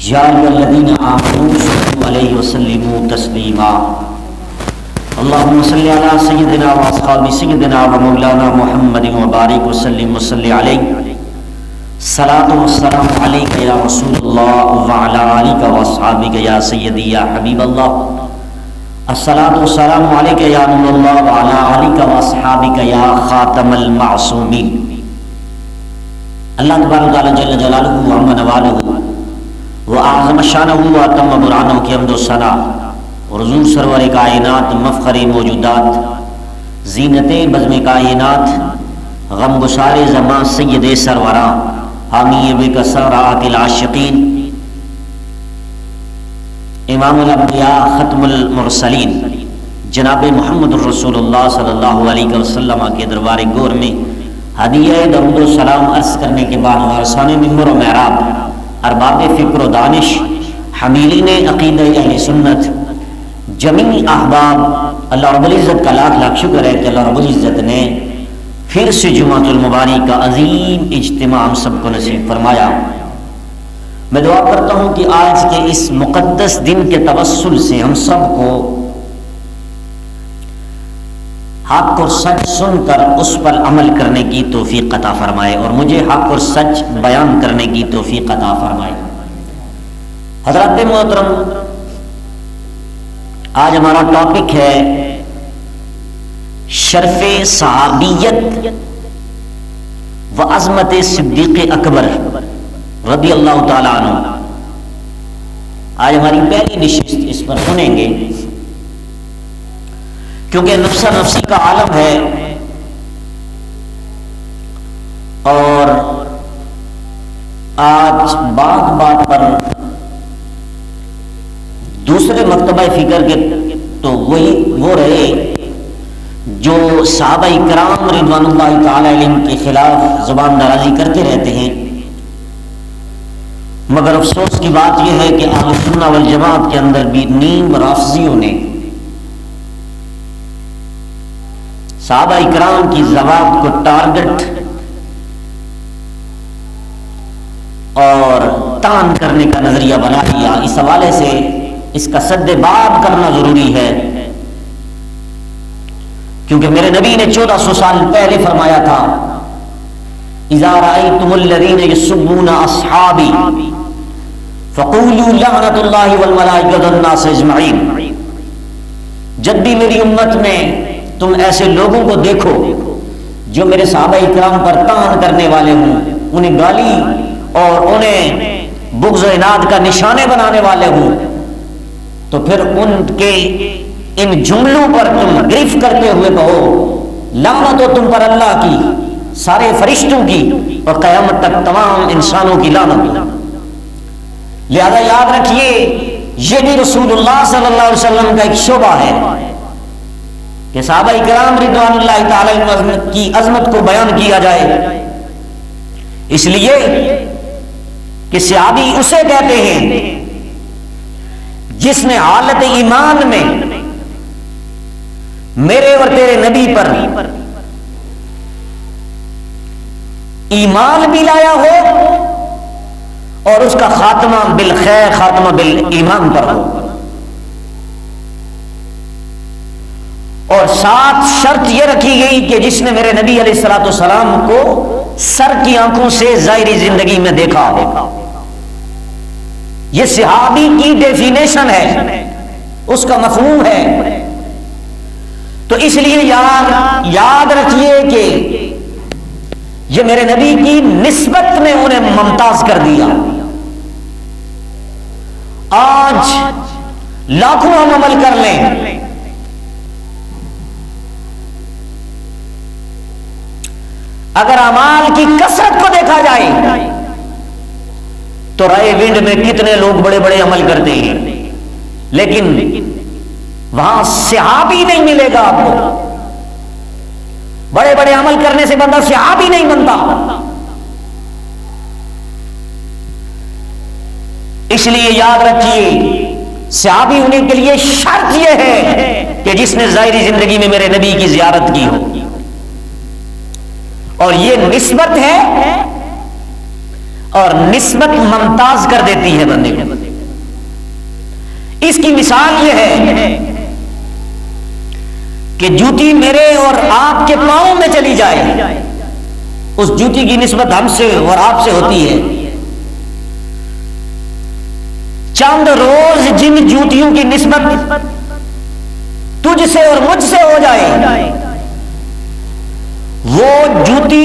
یا ایھا الذین آمنوا صلوا علیہ وسلموا تسلیما اللهم صل علی سیدنا و اصحاب سیدنا و مولانا محمد وبارک وسلم وصلی علیہ صلاۃ والسلام علیک یا رسول اللہ وعلی آلک و اصحابک یا سیدی یا حبیب اللہ الصلاۃ والسلام علیک یا نور اللہ وعلی آلک و اصحابک یا خاتم المعصومین۔ اللہ تبارک و تعالی جل جلالہ و عم نوالہ و اعظم شانہ و اتم برہانہ کی حمد و ثنا اور حضور سرور کائنات مفخر موجودات زینت بزم کائنات غم گسار زمان سید سروراں حامی بکثرات العاشقین امام الانبیاء ختم المرسلین جناب محمد الرسول اللہ صلی اللہ علیہ وسلم کے دربار گور میں ہدیہ درود و سلام عرض کرنے کے بعد وارثان منبر و محراب ارباب فکر و دانش حاملین عقیدہ اہل سنت جمیع احباب، اللہ رب العزت کا لاکھ لاکھ شکر ہے کہ اللہ رب العزت نے پھر سے جمعۃ المبارک کا عظیم اجتماع ہم سب کو نصیب فرمایا۔ میں دعا کرتا ہوں کہ آج کے اس مقدس دن کے توسل سے ہم سب کو حق اور سچ سن کر اس پر عمل کرنے کی توفیق عطا فرمائے اور مجھے حق اور سچ بیان کرنے کی توفیق عطا فرمائے۔ حضرات محترم، آج ہمارا ٹاپک ہے شرف صحابیت و عظمت صدیق اکبر رضی اللہ تعالی عنہ۔ آج ہماری پہلی نشست اس پر سنیں گے کیونکہ نفسا نفسی کا عالم ہے اور آج بات بات پر دوسرے مکتبہ فکر کے تو وہ رہے جو صحابہ کرام رضوان اللہ تعالی علیہم کے خلاف زبان درازی کرتے رہتے ہیں، مگر افسوس کی بات یہ ہے کہ اہل سنہ والجماعت کے اندر بھی نیم رافضیوں نے صحابہ کرام کی ذوات کو ٹارگٹ اور تان کرنے کا نظریہ بنا لیا۔ اس حوالے سے اس کا سد باب کرنا ضروری ہے کیونکہ میرے نبی نے 1400 سال پہلے فرمایا تھا اذا رأيتم الذين يسبون اصحابي فقولوا لعنة الله والملائكة والناس اجمعين۔ جب بھی میری امت میں تم ایسے لوگوں کو دیکھو جو میرے صحابہ کرام پر طعن کرنے والے ہوں، انہیں گالی اور انہیں بغض و عناد کا نشانے بنانے والے ہوں، تو پھر ان کے ان جملوں پر تم گرفت کرتے ہوئے کہو لعنت ہو تم پر اللہ کی، سارے فرشتوں کی اور قیامت تک تمام انسانوں کی لعنت۔ لہذا یاد رکھیے یہ بھی رسول اللہ صلی اللہ علیہ وسلم کا ایک شعبہ ہے کہ صحابہ کرام رضوان اللہ تعالی عنہم کی عظمت کو بیان کیا جائے، اس لیے کہ صحابی اسے کہتے ہیں جس نے حالت ایمان میں میرے اور تیرے نبی پر ایمان بھی لایا ہو اور اس کا خاتمہ بالخیر خاتمہ بالایمان پر ہو، اور ساتھ شرط یہ رکھی گئی کہ جس نے میرے نبی علیہ الصلوۃ والسلام کو سر کی آنکھوں سے ظاہری زندگی میں دیکھا ہو۔ یہ صحابی کی ڈیفینیشن ہے، اس کا مفہوم ہے۔ تو اس لیے یاد رکھیے کہ یہ میرے نبی کی نسبت میں انہیں ممتاز کر دیا۔ آج لاکھوں ہم عمل کر لیں، اگر اعمال کی کثرت کو دیکھا جائے تو رائے ونڈ میں کتنے لوگ بڑے بڑے عمل کرتے ہیں، لیکن وہاں صحابی نہیں ملے گا آپ کو۔ بڑے بڑے عمل کرنے سے بندہ صحابی نہیں بنتا۔ اس لیے یاد رکھیے صحابی ہونے کے لیے شرط یہ ہے کہ جس نے ظاہری زندگی میں میرے نبی کی زیارت کی ہو، اور یہ نسبت ہے اور نسبت ممتاز کر دیتی ہے بندے کو. اس کی مثال یہ ہے کہ جوتی میرے اور آپ کے پاؤں میں چلی جائے، اس جوتی کی نسبت ہم سے اور آپ سے ہوتی ہے. چند روز جن جوتیوں کی نسبت تجھ سے اور مجھ سے ہو جائے، وہ جوتی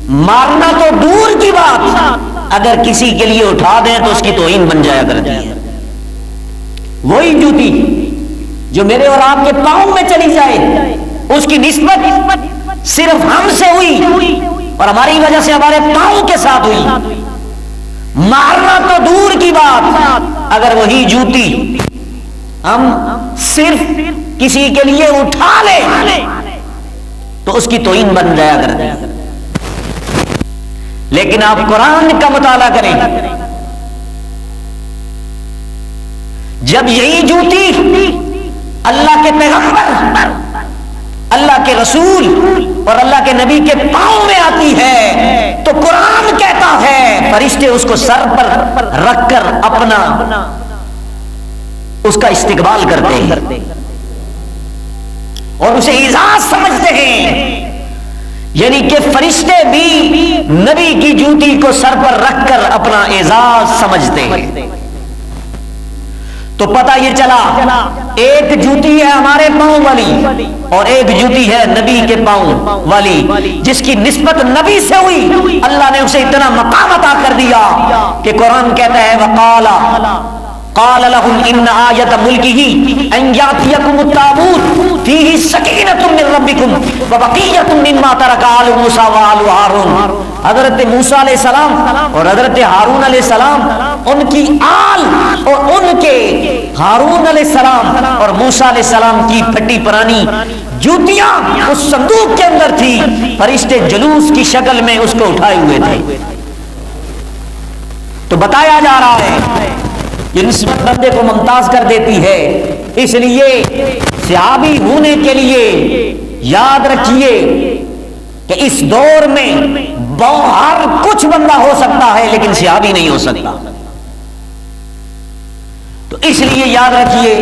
مارنا تو دور کی بات، اگر کسی کے لیے اٹھا دیں تو اس کی توہین بن جایا کرتی ہے. وہی جوتی جو میرے اور آپ کے پاؤں میں چلی جائے، اس کی نسبت صرف ہم سے ہوئی اور ہماری وجہ سے ہمارے پاؤں کے ساتھ ہوئی، مارنا تو دور کی بات، اگر وہی جوتی ہم صرف کسی کے لیے اٹھا لیں تو اس کی توہین بن جایا کرتی ہے. لیکن آپ قرآن کا مطالعہ کریں، جب یہی جوتی اللہ کے پیغمبر، اللہ کے رسول اور اللہ کے نبی کے پاؤں میں آتی ہے تو قرآن کہتا ہے فرشتے اس کو سر پر رکھ کر اپنا اس کا استقبال کرتے ہیں اور اسے اعزاز سمجھتے ہیں. یعنی کہ فرشتے بھی نبی کی جوتی کو سر پر رکھ کر اپنا اعزاز سمجھتے ہیں. تو پتہ یہ چلا ایک جوتی ہے ہمارے پاؤں والی اور ایک جوتی ہے نبی کے پاؤں والی، جس کی نسبت نبی سے ہوئی. اللہ نے اسے اتنا مقام عطا کر دیا کہ قرآن کہتا ہے وقال قال لهم ان آیت ملکہ ان یاتیکم التابوت فیہ سکینۃ من ربکم وبقیۃ مما ترک آل موسیٰ وآل ہارون. حضرت موسیٰ علیہ السلام اور حضرت ہارون علیہ السلام، ان کی آل اور ان کے ہارون علیہ السلام اور موسیٰ علیہ السلام کی پھٹی پرانی جوتیاں اس صندوق کے اندر تھی. فرشتے جلوس کی شکل میں اس کو اٹھائے ہوئے تھے. تو بتایا جا رہا ہے یہ نسبت بندے کو ممتاز کر دیتی ہے. اس لیے صحابی ہونے کے لیے یاد رکھیے کہ اس دور میں ہر کچھ بندہ ہو سکتا ہے لیکن صحابی نہیں ہو سکتا. تو اس لیے یاد رکھیے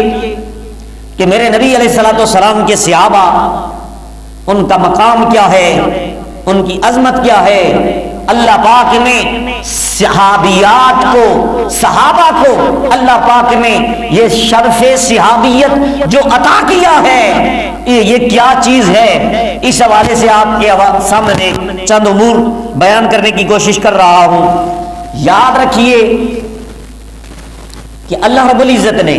کہ میرے نبی علیہ الصلوۃ والسلام کے صحابہ، ان کا مقام کیا ہے، ان کی عظمت کیا ہے. اللہ پاک نے صحابیات کو، صحابہ کو اللہ پاک نے یہ شرف صحابیت جو عطا کیا ہے، یہ کیا چیز ہے. اس حوالے سے آپ کے سامنے چند امور بیان کرنے کی کوشش کر رہا ہوں. یاد رکھیے کہ اللہ رب العزت نے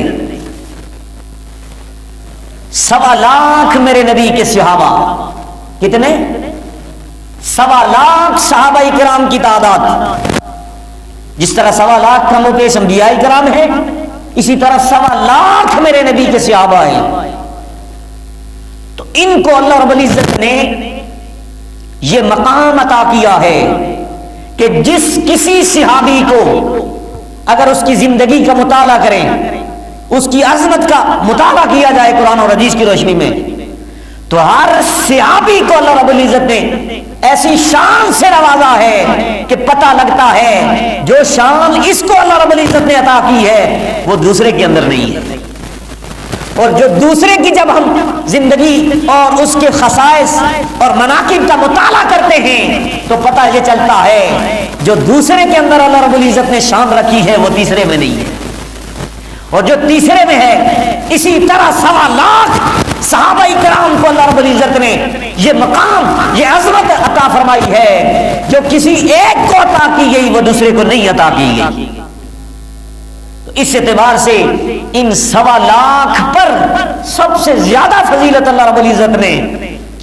1.25 لاکھ میرے نبی کے صحابہ، کتنے؟ 1.25 لاکھ صحابہ کرام کی تعداد. جس طرح 1.25 لاکھ کم و بیش انبیاء کرام ہے، اسی طرح 1.25 لاکھ میرے نبی کے صحابہ ہیں. تو ان کو اللہ رب العزت نے یہ مقام عطا کیا ہے کہ جس کسی صحابی کو اگر اس کی زندگی کا مطالعہ کریں، اس کی عظمت کا مطالعہ کیا جائے قرآن اور حدیث کی روشنی میں، تو ہر صحابی کو اللہ رب العزت نے ایسی شان سے نوازا ہے کہ پتہ لگتا ہے جو شان اس کو اللہ رب العزت نے عطا کی ہے وہ دوسرے کے اندر نہیں ہے. اور جو دوسرے کی جب ہم زندگی اور اس کے خصائص اور مناقب کا مطالعہ کرتے ہیں تو پتہ یہ چلتا ہے جو دوسرے کے اندر اللہ رب العزت نے شان رکھی ہے وہ تیسرے میں نہیں ہے، اور جو تیسرے میں ہے. اسی طرح 1.25 لاکھ صحابہ کرام کو اللہ رب العزت نے یہ مقام، یہ عظمت عطا فرمائی ہے جو کسی ایک کو عطا کی گئی وہ دوسرے کو نہیں عطا کی گئی. تو اس اعتبار سے ان 1.25 لاکھ پر سب سے زیادہ فضیلت اللہ رب العزت نے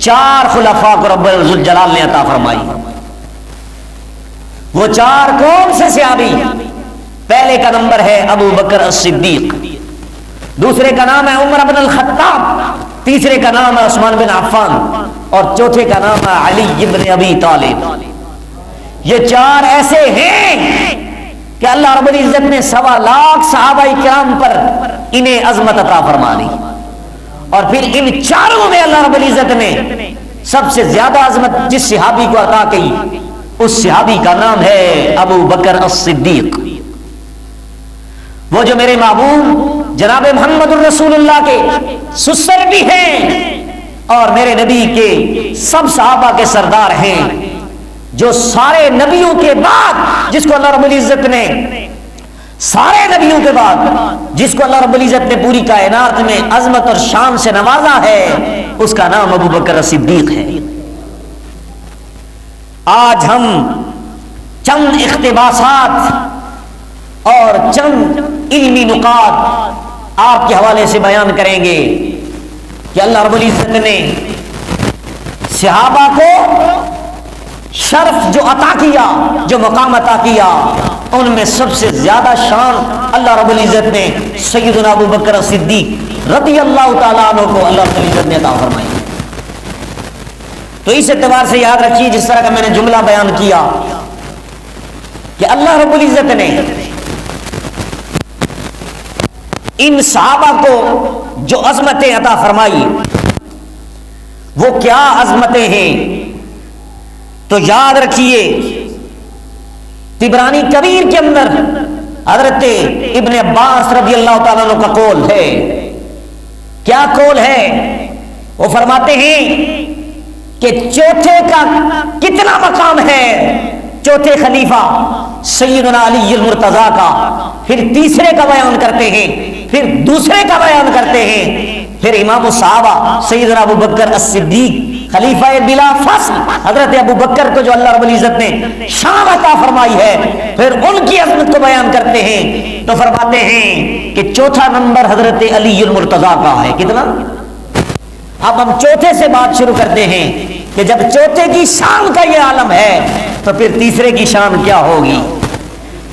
4 خلفاء کو رب الجلال نے عطا فرمائی. وہ 4 کون سے صحابی؟ پہلے کا نمبر ہے ابو بکر الصدیق، دوسرے کا نام ہے عمر بن الخطاب، تیسرے کا نام ہے عثمان بن عفان اور چوتھے کا نام ہے علی بن ابی طالب. یہ 4 ایسے ہیں کہ اللہ رب العزت نے 1.25 لاکھ صحابہ کرام پر انہیں عظمت عطا فرما دی. اور پھر ان 4 میں اللہ رب العزت نے سب سے زیادہ عظمت جس صحابی کو عطا کی اس صحابی کا نام ہے ابو بکر الصدیق، وہ جو میرے محبوب جناب محمد الرسول اللہ کے سسر بھی ہیں اور میرے نبی کے سب صحابہ کے سردار ہیں، جو سارے نبیوں کے بعد جس کو اللہ رب العزت نے سارے نبیوں کے بعد جس کو اللہ رب العزت نے پوری کائنات میں عظمت اور شان سے نوازا ہے، اس کا نام ابو بکر صدیق ہے۔ آج ہم چند اقتباسات اور چند علمی نکات آپ کے حوالے سے بیان کریں گے کہ اللہ رب العزت نے صحابہ کو شرف جو عطا کیا، جو مقام عطا کیا، ان میں سب سے زیادہ شان اللہ رب العزت نے سیدنا ابو بکر صدیق رضی اللہ تعالیٰ عنہ کو اللہ رب العزت نے عطا فرمائی۔ تو اس اعتبار سے یاد رکھیے، جس طرح کا میں نے جملہ بیان کیا کہ اللہ رب العزت نے ان صحابہ کو جو عظمتیں عطا فرمائی، وہ کیا عظمتیں ہیں؟ تو یاد رکھیے، طبرانی کبیر کے اندر حضرت ابن عباس رضی اللہ تعالیٰ عنہ کا قول ہے۔ کیا قول ہے؟ وہ فرماتے ہیں کہ چوتھے کا کتنا مقام ہے، چوتھے خلیفہ سیدنا علی المرتضیٰ کا، پھر تیسرے کا بیان کرتے ہیں، پھر دوسرے کا بیان کرتے ہیں، پھر امام الصحابہ سیدنا ابو بکر الصدیق خلیفہ بلا فصل حضرت ابو بکر کو جو اللہ رب العزت نے شان عطا فرمائی ہے، پھر ان کی عظمت کو بیان کرتے ہیں تو فرماتے ہیں کہ چوتھا نمبر حضرت علی المرتضیٰ کا ہے۔ کتنا؟ اب ہم چوتھے سے بات شروع کرتے ہیں کہ جب چوتھے کی شان کا یہ عالم ہے تو پھر تیسرے کی شان کیا ہوگی،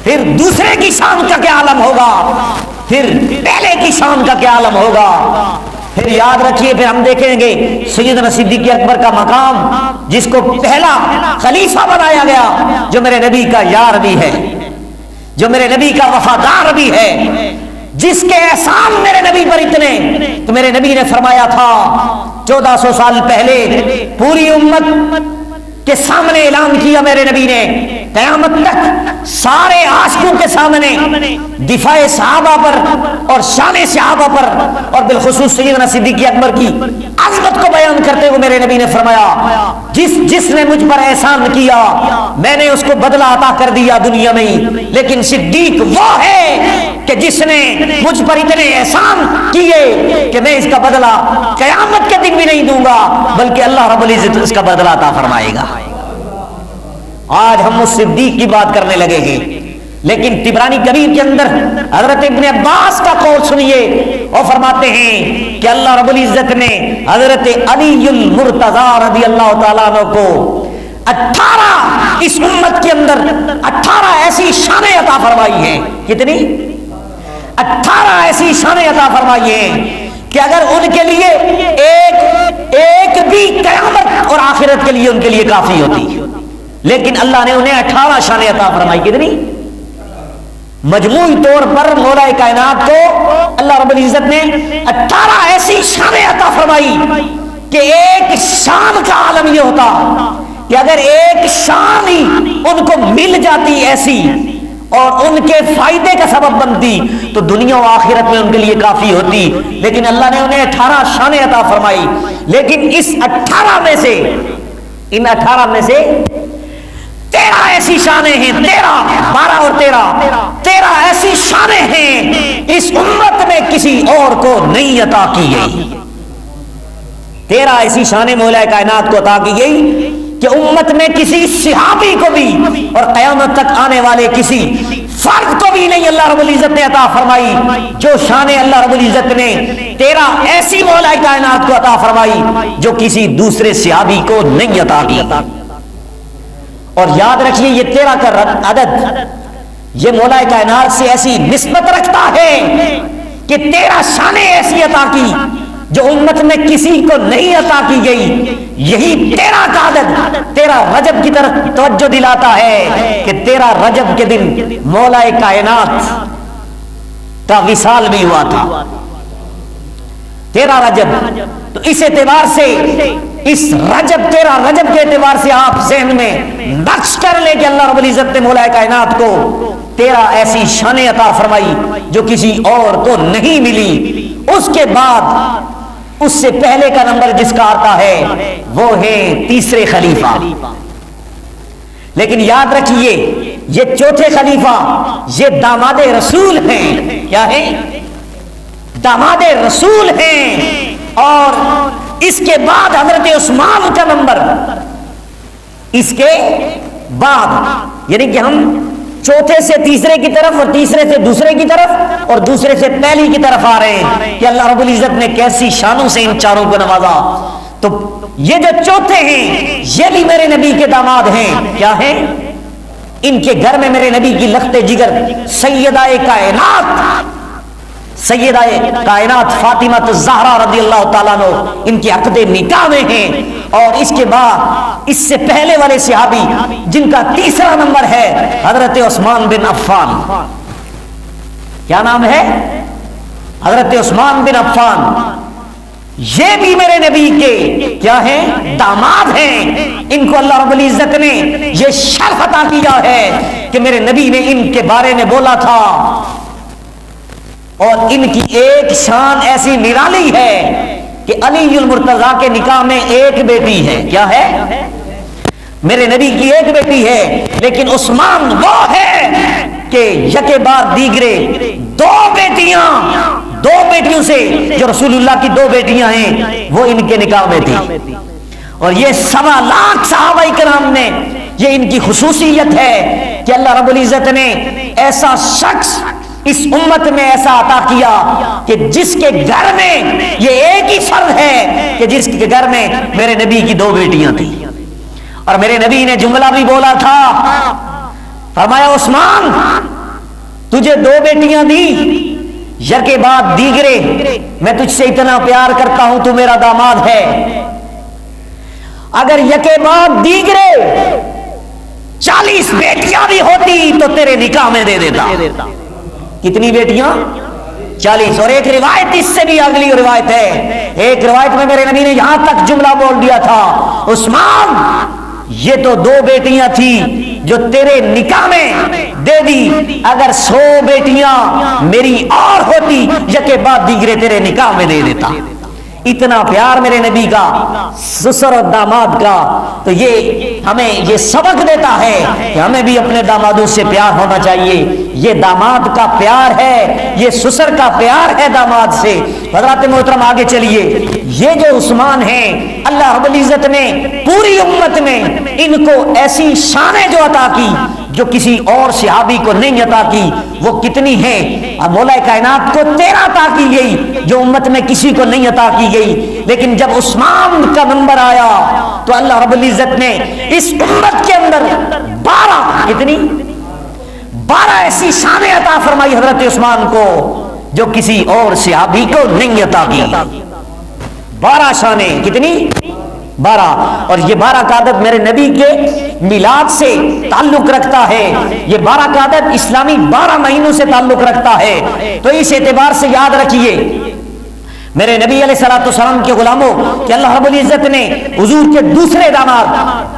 پھر دوسرے کی شان کا کیا عالم ہوگا، پھر پہلے کی شان کا کیا عالم ہوگا۔ پھر یاد رکھیے، پھر ہم دیکھیں گے سیدنا صدیق اکبر کا مقام، جس کو پہلا خلیفہ بنایا گیا، جو میرے نبی کا یار بھی ہے، جو میرے نبی کا وفادار بھی ہے، جس کے احسان میرے نبی پر اتنے، تو میرے نبی نے فرمایا تھا 1400 سال پہلے پوری امت کے سامنے اعلان کیا میرے نبی نے، قیامت تک سارے عاشقوں کے سامنے دفاع صحابہ پر اور شان صحابہ پر اور بالخصوص سیدنا صدیق اکبر کی عظمت کو بیان کرتے ہوئے میرے نبی نے فرمایا، جس نے مجھ پر احسان کیا میں نے اس کو بدلہ عطا کر دیا دنیا میں ہی، لیکن صدیق وہ ہے کہ جس نے مجھ پر اتنے احسان کیے کہ میں اس کا بدلہ قیامت کے دن بھی نہیں دوں گا، بلکہ اللہ رب العزت اس کا بدلہ عطا فرمائے گا۔ آج ہم اس صدیق کی بات کرنے لگے ہیں، لیکن طبرانی کبیر کے اندر حضرت ابن عباس کا قول سنیے، اور فرماتے ہیں کہ اللہ رب العزت نے حضرت علی المرتضیٰ رضی اللہ تعالیٰ عنہ کو 18 اس امت کے اندر 18 ایسی شانیں عطا فرمائی ہیں۔ کتنی؟ 18 ایسی شانیں عطا فرمائی ہیں کہ اگر ان کے لیے ایک بھی قیامت اور آخرت کے لیے ان کے لیے کافی ہوتی، لیکن اللہ نے انہیں 18 شانیں عطا فرمائی۔ کتنی؟ مجموعی طور پر مولا کائنات کو اللہ رب العزت نے 18 ایسی شانیں عطا فرمائی کہ ایک شان کا عالم یہ ہوتا کہ اگر ایک شان ہی ان کو مل جاتی ایسی اور ان کے فائدے کا سبب بنتی تو دنیا و آخرت میں ان کے لیے کافی ہوتی، لیکن اللہ نے انہیں 18 شانیں عطا فرمائی۔ لیکن اس 18 میں سے، ان 18 میں سے 13 ایسی شانیں ہیں، 12 اور 13 ایسی شانیں ہیں اس امت میں کسی اور کو نہیں عطا کی گئی۔ 13 ایسی شانیں مولا کائنات کو عطا کی گئی کہ امت میں کسی صحابی کو بھی اور قیامت تک آنے والے کسی فرد کو بھی نہیں اللہ رب العزت نے عطا فرمائی جو شانیں اللہ رب العزت نے 13 ایسی مولا کائنات کو عطا فرمائی جو کسی دوسرے صحابی کو نہیں عطا کی۔ اور یاد رکھیے، یہ 13 کا عدد یہ مولا کائنات سے ایسی نسبت رکھتا ہے کہ 13 شانیں ایسی عطا کی جو امت میں کسی کو نہیں عطا کی گئی۔ یہی 13 کا عدد 13 رجب کی طرف توجہ دلاتا ہے کہ 13 رجب کے دن مولا کائنات کا وصال بھی ہوا تھا، 13 رجب۔ تو اس اعتبار سے اس رجب تیرا رجب کے اعتبار سے آپ ذہن میں نقش کر لیں کہ اللہ رب العزت نے مولا کائنات کو تیرا ایسی شان عطا فرمائی جو کسی اور کو نہیں ملی. اس کے بعد اس سے پہلے کا نمبر جس کا آتا ہے وہ ہے تیسرے خلیفہ. لیکن یاد رکھیے یہ چوتھے خلیفہ یہ داماد رسول ہیں. کیا ہیں؟ داماد رسول ہیں. اور اس کے بعد حضرت عثمان کا نمبر اس کے بعد، یعنی کہ ہم چوتھے سے تیسرے کی طرف اور تیسرے سے دوسرے کی طرف اور دوسرے سے پہلی کی طرف آ رہے ہیں کہ اللہ رب العزت نے کیسی شانوں سے ان چاروں کو نوازا. تو یہ جو چوتھے ہیں یہ بھی میرے نبی کے داماد ہیں. کیا ہیں؟ ان کے گھر میں میرے نبی کی لخت جگر سیدہ کائنات فاطمہ الزہرا رضی اللہ تعالیٰ عنہ ان کے عقد نکاح میں ہیں. اور اس کے بعد اس سے پہلے والے صحابی جن کا تیسرا نمبر ہے حضرت عثمان بن عفان. کیا نام ہے؟ حضرت عثمان بن عفان. یہ بھی میرے نبی کے کیا ہیں؟ داماد ہیں. ان کو اللہ رب العزت نے یہ شرف عطا کیا ہے کہ میرے نبی نے ان کے بارے میں بولا تھا. اور ان کی ایک شان ایسی نرالی ہے کہ علی المرتضیٰ کے نکاح میں ایک بیٹی ہے. کیا ہے؟ میرے نبی کی ایک بیٹی ہے. لیکن عثمان وہ ہے کہ یکے بعد دیگرے دو بیٹیوں سے جو رسول اللہ کی دو بیٹیاں ہیں وہ ان کے نکاح میں تھی. اور یہ 1.25 لاکھ صحابہ کرام نے یہ ان کی خصوصیت ہے کہ اللہ رب العزت نے ایسا شخص اس امت میں ایسا عطا کیا کہ جس کے گھر میں یہ ایک ہی فرد ہے کہ جس کے گھر میں میرے نبی کی دو بیٹیاں تھیں. اور میرے نبی نے جملہ بھی بولا تھا، فرمایا عثمان تجھے دو بیٹیاں دی یکے بعد دیگرے میں تجھ سے اتنا پیار کرتا ہوں تو میرا داماد ہے. اگر یکے بعد دیگرے 40 بیٹیاں بھی ہوتی تو تیرے نکاح میں دے دیتا. کتنی بیٹیاں؟ 40. اور ایک روایت اس سے بھی اگلی روایت ہے. ایک روایت میں میرے نبی نے یہاں تک جملہ بول دیا تھا، عثمان یہ تو دو بیٹیاں تھی جو تیرے نکاح میں دے دی، اگر 100 بیٹیاں میری اور ہوتی یکے بعد دیگرے تیرے نکاح میں دے دیتا. اتنا پیار میرے نبی کا سسر اور داماد کا. تو یہ ہمیں یہ سبق دیتا ہے کہ ہمیں بھی اپنے دامادوں سے پیار ہونا چاہیے. یہ داماد کا پیار ہے، یہ سسر کا پیار ہے داماد سے. حضرات محترم آگے چلیے. یہ جو عثمان ہیں اللہ رب العزت نے پوری امت میں ان کو ایسی شانیں جو عطا کی جو کسی اور صحابی کو نہیں عطا کی وہ کتنی ہیں؟ مولا کائنات کو 13 عطا کی گئی جو امت میں کسی کو نہیں عطا کی گئی. لیکن جب عثمان کا نمبر آیا تو اللہ رب العزت نے اس امت کے اندر 12 ایسی شانیں عطا فرمائی حضرت عثمان کو جو کسی اور صحابی کو نہیں عطا کی. 12 شانیں. کتنی؟ 12. اور یہ 12 کا عدد میرے نبی کے میلاد سے تعلق رکھتا ہے. یہ 12 کا عدد اسلامی 12 مہینوں سے تعلق رکھتا ہے. تو اس اعتبار سے یاد رکھیے میرے نبی علیہ الصلوۃ والسلام کے غلاموں کہ اللہ رب العزت نے حضور کے دوسرے داماد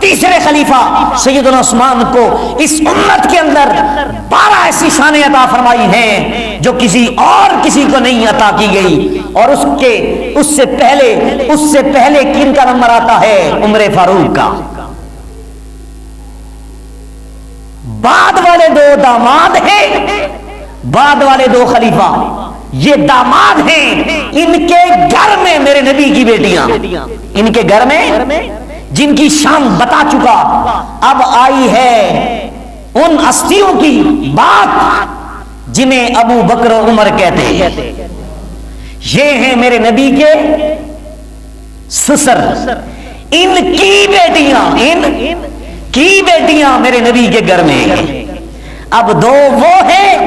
تیسرے خلیفہ سیدنا عثمان کو اس امت کے اندر 12 ایسی شانیں عطا فرمائی ہیں جو کسی کو نہیں عطا کی گئی. اور اس سے پہلے کن کا نمبر آتا ہے؟ عمر فاروق کا. بعد والے 2 داماد ہیں، بعد والے 2 خلیفہ یہ داماد ہیں. ان کے گھر میں میرے نبی کی بیٹیاں، ان کے گھر میں جن کی شان بتا چکا. اب آئی ہے ان ہستیوں کی بات جنہیں ابو بکر و عمر کہتے ہیں. یہ ہیں میرے نبی کے سسر. ان کی بیٹیاں میرے نبی کے گھر میں ہیں. اب 2 وہ ہیں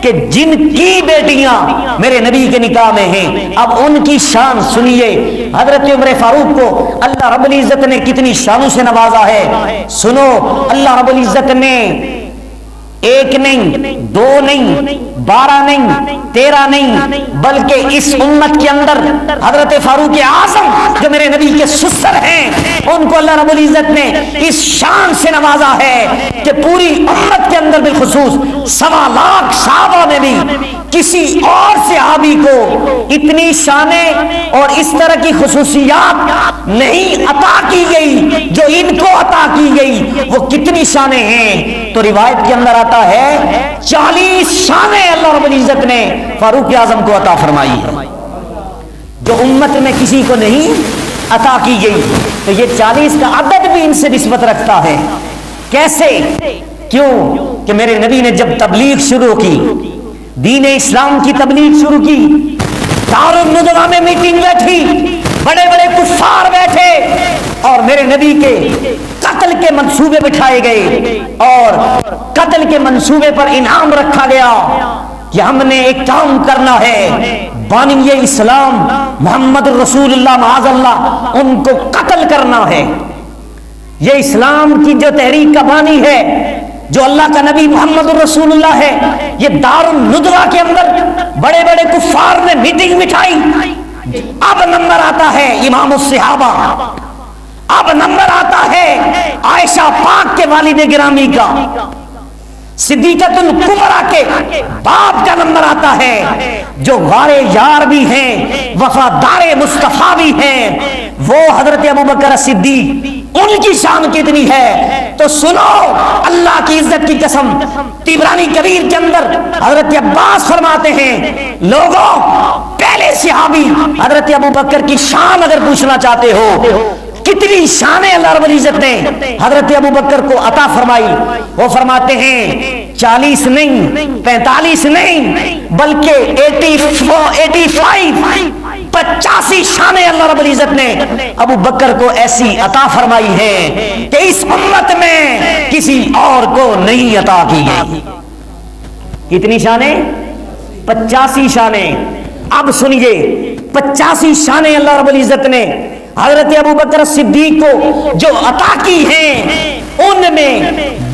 کہ جن کی بیٹیاں میرے نبی کے نکاح میں ہیں. اب ان کی شان سنیے. حضرت عمر فاروق کو اللہ رب العزت نے کتنی شانوں سے نوازا ہے. سنو، اللہ رب العزت نے ایک نہیں، دو نہیں، 12 نہیں، 13 نہیں، بلکہ اس امت کے اندر حضرت فاروق اعظم جو میرے نبی کے سسر ہیں، ان کو اللہ رب العزت نے اس شان سے نوازا ہے کہ پوری امت کے اندر بالخصوص 1.25 لاکھ صحابہ میں بھی کسی اور صحابی کو اتنی شانیں اور اس طرح کی خصوصیات نہیں عطا کی گئی جو ان کو عطا کی گئی۔ وہ کتنی شانیں ہیں؟ تو روایت کے اندر آتا ہے 40 شانیں اللہ رب العزت نے فاروق اعظم کو عطا فرمائی ہے جو امت میں کسی کو نہیں عطا کی گئی۔ تو یہ 40 کا عدد بھی ان سے نسبت رکھتا ہے۔ کیسے؟ کیوں کہ میرے نبی نے جب تبلیغ شروع کی، دین اسلام کی تبلیغ شروع کی، دارالندوا میں میٹنگ بیٹھی، بڑے بڑے کفار بیٹھے اور میرے نبی کے قتل کے منصوبے بٹھائے گئے اور قتل کے منصوبے پر انعام رکھا گیا کہ ہم نے ایک کام کرنا ہے، بانی اسلام محمد رسول اللہ معاذ اللہ ان کو قتل کرنا ہے۔ یہ اسلام کی جو تحریک کا بانی ہے، جو اللہ کا نبی محمد رسول اللہ ہے، یہ دارالندوا کے اندر بڑے بڑے کفار نے میٹنگ بٹھائی۔ اب نمبر آتا ہے امام الصحابہ، اب نمبر آتا ہے عائشہ پاک کے والد گرامی کا، صدیقۃ الکبریٰ کے باپ کا نمبر آتا ہے، جو غار یار بھی ہیں، وفادار مصطفیٰ بھی ہیں، وہ حضرت ابوبکر صدیق، ان کی شان کتنی ہے تو سنو اللہ کی عزت کی قسم۔ طبرانی کبیر کے اندر حضرت عباس فرماتے ہیں، لوگوں پہلے صحابی حضرت ابوبکر کی شان اگر پوچھنا چاہتے ہو، کتنی شانیں اللہ رب العزت نے حضرت ابوبکر کو عطا فرمائی، وہ فرماتے ہیں 40 نہیں، 45 نہیں، بلکہ 85 شانیں اللہ رب العزت نے ابو بکر کو ایسی عطا فرمائی ہے کہ اس امت میں کسی اور کو نہیں عطا کی گئی۔ کتنی شانیں؟ 85 شانیں۔ اب سنیے 85 شانیں اللہ رب العزت نے حضرت ابو بکر صدیق کو جو عطا کی ہیں، ان میں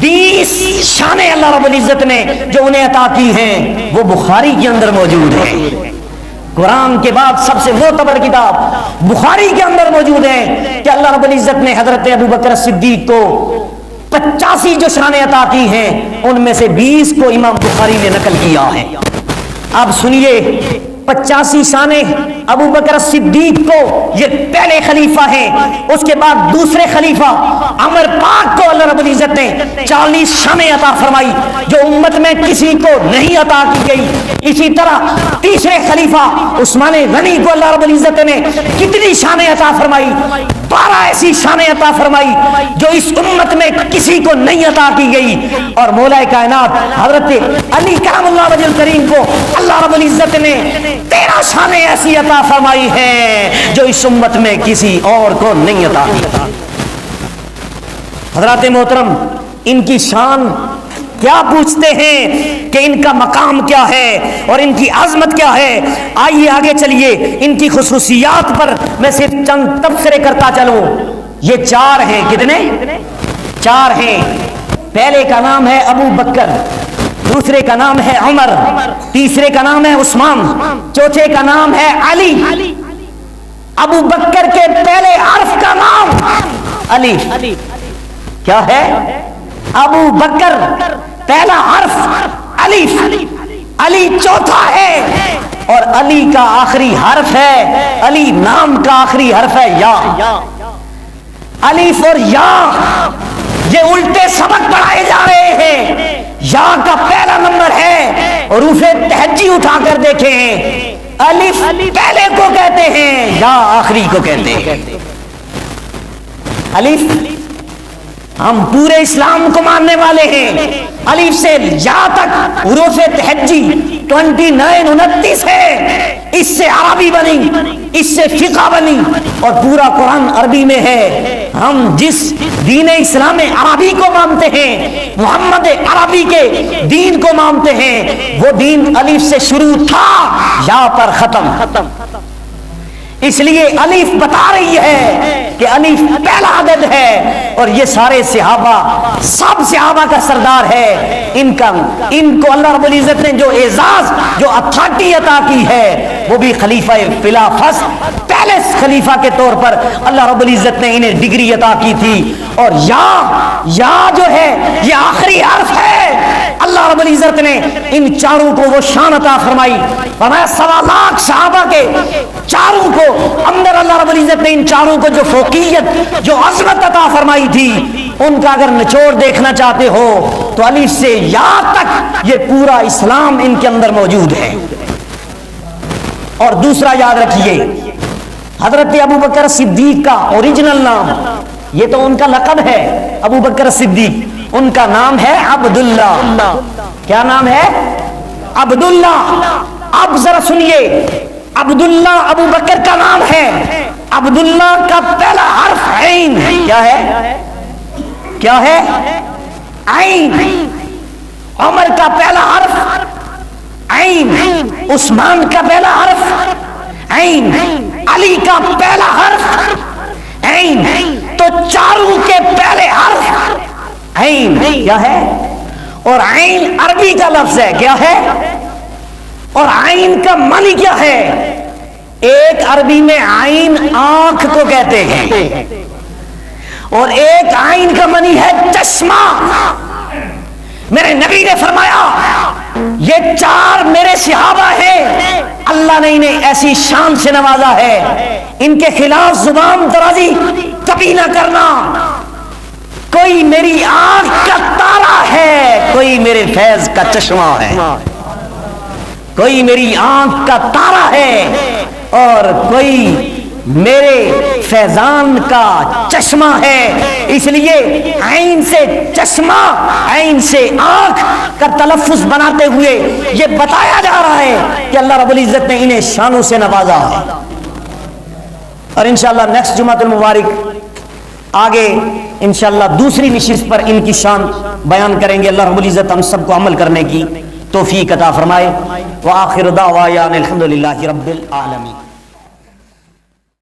20 شانیں اللہ رب العزت نے جو انہیں عطا کی ہیں وہ بخاری کے اندر موجود ہیں۔ قرآن کے بعد سب سے معتبر کتاب بخاری کے اندر موجود ہے کہ اللہ رب العزت نے حضرت ابو بکر صدیق کو 85 جو شانیں عطا کی ہیں، ان میں سے 20 کو امام بخاری نے نقل کیا ہے۔ اب سنیے 85 شانیں ابو بکر صدیق کو، یہ پہلے خلیفہ ہیں، اس کے بعد دوسرے خلیفہ عمر پاک کو اللہ رب العزت نے 40 شانیں عطا فرمائی جو امت میں کسی کو نہیں عطا کی گئی۔ اسی طرح تیسرے خلیفہ عثمان غنی کو اللہ رب العزت نے کتنی شانیں عطا فرمائی؟ 12 ایسی شانیں عطا فرمائی جو اس امت میں کسی کو نہیں عطا کی گئی۔ اور مولا کائنات حضرت علی کرم اللہ وجہ الکریم کو اللہ رب العزت نے 13 شانیں ایسی عطا فرمائی ہیں جو اس امت میں کسی اور کو نہیں عطا کی۔ حضرات محترم، ان کی شان کیا پوچھتے ہیں کہ ان کا مقام کیا ہے اور ان کی عظمت کیا ہے؟ آئیے آگے چلیے، ان کی خصوصیات پر میں صرف چند تبصرے کرتا چلوں۔ یہ 4 ہیں، کتنے؟ 4 ہیں۔ پہلے کا نام ہے ابو بکر، دوسرے کا نام ہے عمر، تیسرے کا نام ہے عثمان، چوتھے کا نام ہے علی۔ ابو بکر کے پہلے حرف کا نام علی کیا ہے؟ ابو بکر پہلا حرف الف، علی چوتھا ہے اور علی کا آخری حرف ہے، علی نام کا آخری حرف ہے یا۔ الف اور یا یہ الٹے سبق پڑھائے جا رہے ہیں۔ یا کا پہلا نمبر ہے، حروف تہجی اٹھا کر دیکھیں، الف پہلے کو کہتے ہیں، یا آخری کو کہتے ہیں۔ الف ہم پورے اسلام کو ماننے والے ہیں، الف سے یا تک حروف تہجی 29 ہے، اس سے عربی بنی، اس سے فقہ بنی اور پورا قرآن عربی میں ہے۔ ہم جس دین اسلام عربی کو مانتے ہیں، محمد عربی کے دین کو مانتے ہیں، وہ دین الف سے شروع تھا، یا پر ختم۔ اس لیے الف بتا رہی ہے کہ الف پہلا عدد ہے، اور یہ سارے صحابہ سب صحابہ کا سردار ہے، ان کو اللہ رب العزت نے جو اعزاز، جو اتھارٹی عطا کی ہے، وہ بھی خلیفہ فلافس پہلے خلیفہ کے طور پر اللہ رب العزت نے انہیں ڈگری عطا کی تھی۔ اور یا جو ہے یہ آخری حرف ہے، اللہ رب العزت نے ان چاروں کو وہ شان عطا فرمائی، فرمایا 1.25 لاکھ صحابہ کے چاروں کو اندر اللہ رب العزت نے ان چاروں کو جو فوقیت، جو عظمت عطا فرمائی تھی، ان کا اگر نچوڑ دیکھنا چاہتے ہو تو الف سے یا تک یہ پورا اسلام ان کے اندر موجود ہے۔ اور دوسرا یاد رکھیے، حضرت ابو بکر صدیق کا اوریجنل نام، یہ تو ان کا لقب ہے ابو بکر صدیق، ان کا نام ہے عبداللہ۔ کیا نام ہے؟ عبداللہ۔ اب ذرا سنیے، عبداللہ ابو بکر کا نام ہے، عبداللہ کا پہلا حرف عین ہے۔ کیا ہے؟ کیا ہے؟ عین۔ عمر کا پہلا حرف عین، عثمان کا پہلا حرف عین، علی کا پہلا حرف عین، تو چاروں کے پہلے حرف عین۔ کیا ہے؟ اور عین عربی کا لفظ ہے۔ کیا ہے؟ اور عین کا معنی کیا ہے؟ ایک عربی میں عین آنکھ کو کہتے ہیں، اور ایک عین کا معنی ہے چشمہ۔ میرے نبی نے فرمایا یہ چار میرے صحابہ ہیں، اللہ نے انہیں ایسی شان سے نوازا ہے، ان کے خلاف زبان درازی کبھی نہ کرنا۔ کوئی میری آنکھ کا تارا ہے، کوئی میرے فیض کا چشمہ ہے، کوئی میری آنکھ کا تارا ہے اور کوئی میرے فیضان کا چشمہ ہے۔ اس لیے عین سے چشمہ، عین سے آنکھ کا تلفظ بناتے ہوئے یہ بتایا جا رہا ہے کہ اللہ رب العزت نے انہیں شانوں سے نوازا ہے۔ اور انشاءاللہ نیکسٹ جمعۃ المبارک آگے انشاءاللہ دوسری نشست پر ان کی شان بیان کریں گے۔ اللہ رب العزت ہم سب کو عمل کرنے کی توفیق عطا فرمائے۔ وآخر دعوانا الحمدللہ رب العالمین۔